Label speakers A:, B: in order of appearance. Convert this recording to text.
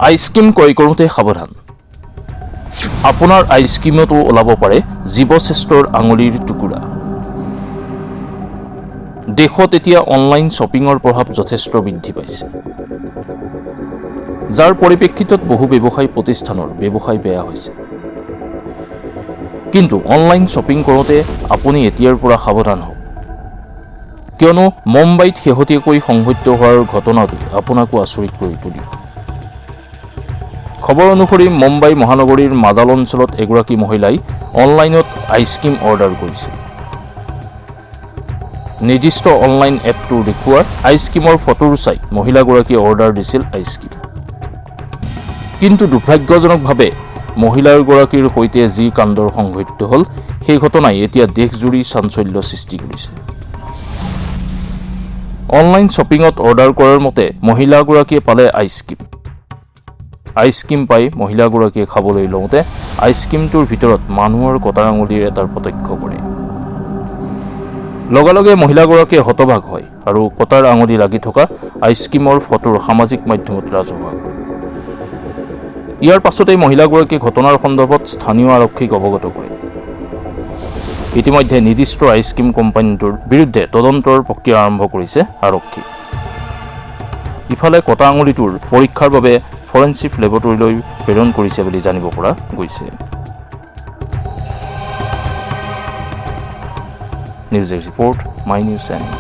A: Ice cream ক্ৰয় কৰোঁতে সাৱধান। আপোনাৰ আইচক্ৰীমতো ওলাব পাৰে জীৱশ্ৰেষ্ঠৰ আঙুলিৰ টুকুৰা। দেশত এতিয়া অনলাইন শ্বপিঙৰ প্ৰভাৱ যথেষ্ট বৃদ্ধি পাইছে, যাৰ পৰিপ্ৰেক্ষিতত বহু ব্যৱসায়ী প্ৰতিষ্ঠানৰ ব্যৱসায় বেয়া হৈছে। কিন্তু অনলাইন শ্বপিং কৰোঁতে আপুনি এতিয়াৰ পৰা সাৱধান হওক, কিয়নো মুম্বাইত শেহতীয়াকৈ সংঘটিত হোৱাৰ ঘটনাটোৱে আপোনাকো আচৰিত কৰি তুলিব। খবৰ অনুসৰি মুম্বাই মহানগৰীৰ মাদাল অঞ্চলত এগৰাকী মহিলাই অনলাইনত আইচক্ৰীম অৰ্ডাৰ কৰিছিল। নিৰ্দিষ্ট অনলাইন এপটোৰ দেখুওৱা আইচক্ৰীমৰ ফটোৰ চাই মহিলাগৰাকীয়ে অৰ্ডাৰ দিছিল আইচক্ৰীম। কিন্তু দুৰ্ভাগ্যজনকভাৱে মহিলাগৰাকীৰ সৈতে যি কাণ্ডৰ সংঘটিত হ'ল, সেই ঘটনাই এতিয়া দেশজুৰি চাঞ্চল্য সৃষ্টি কৰিছে। অনলাইন শ্বপিঙত অৰ্ডাৰ কৰাৰ মতে মহিলাগৰাকীয়ে পালে আইচক্ৰীম। আইচক্ৰীম পাই মহিলাগৰাকীয়ে খাবলৈ লওঁতে আইচক্ৰীমটোৰ ভিতৰত মানুহৰ কটাৰ আঙুলিৰ এটাৰ প্ৰত্যক্ষ কৰে। লগে লগে মহিলাগৰাকীয়ে হতবাক হয় আৰু কটাৰ আঙুলি লাগি থকা আইচক্ৰীমৰ ফটোৰ সামাজিক মাধ্যমত ৰাজহুৱা কৰে। ইয়াৰ পাছতেই মহিলাগৰাকীয়ে ঘটনাৰ সন্দৰ্ভত স্থানীয় আৰক্ষীক অৱগত কৰে। ইতিমধ্যে নিৰ্দিষ্ট আইচক্ৰীম কোম্পানীটোৰ বিৰুদ্ধে তদন্তৰ প্ৰক্ৰিয়া আৰম্ভ কৰিছে আৰক্ষী। ইফালে কটা আঙুলিটোৰ পৰীক্ষাৰ বাবে ফৰেনচিক লেবৰেটৰীলৈ প্ৰেৰণ কৰিছে বুলি জানিব পৰা গৈছে। News report, my news channel.